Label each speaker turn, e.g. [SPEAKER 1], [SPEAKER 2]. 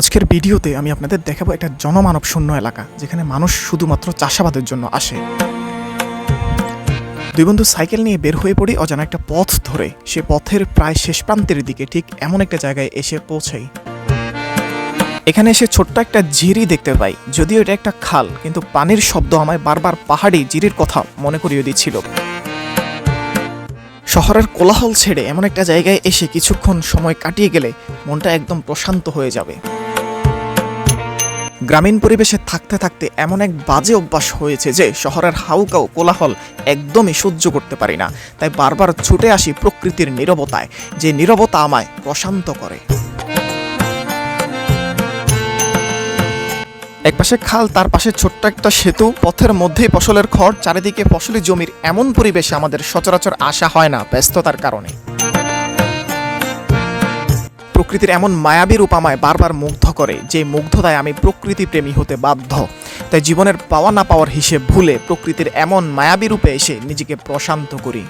[SPEAKER 1] আজকের ভিডিওতে আমি আপনাদের দেখাবো একটা জনমানব শূন্য এলাকা যেখানে মানুষ শুধুমাত্র চাষাবাদের জন্য আসে। দুই বন্ধু সাইকেল নিয়ে বের হয়ে পড়ি অজানা একটা পথ ধরে। সে পথের প্রায় শেষ প্রান্তের দিকে ঠিক এমন একটা জায়গায় এসে পৌঁছাই। এখানে এসে ছোট্ট একটা ঝিরি দেখতে পাই। যদিও এটা একটা খাল, কিন্তু পানির শব্দ আমায় বারবার পাহাড়ি ঝিরির কথা মনে করিয়ে দিচ্ছিল। শহরের কোলাহল ছেড়ে এমন একটা জায়গায় এসে কিছুক্ষণ সময় কাটিয়ে গেলে মনটা একদম প্রশান্ত হয়ে যাবে। গ্রামীণ পরিবেশে থাকতে থাকতে এমন এক বাজে অভ্যাস হয়েছে যে শহরের হাউকাউ কোলাহল একদমই সহ্য করতে পারি না। তাই বারবার ছুটে আসি প্রকৃতির নীরবতায়, যে নীরবতা আমায় প্রশান্ত করে। একপাশে খাল, তার পাশে ছোট্ট একটা সেতু, পথের মধ্যেই ফসলের খড়, চারিদিকে ফসলি জমির এমন পরিবেশে আমাদের সচরাচর আসা হয় না ব্যস্ততার কারণে। প্রকৃতির এমন মায়াবী রূপ আমায় বারবার মুগ্ধ করে, যে মুগ্ধতায় আমি প্রকৃতি প্রেমী হতে বাধ্য। তাই জীবনের পাওয়া না পাওয়ার হিসেব ভুলে প্রকৃতির এমন মায়াবী রূপে এসে নিজেকে প্রশান্ত করি।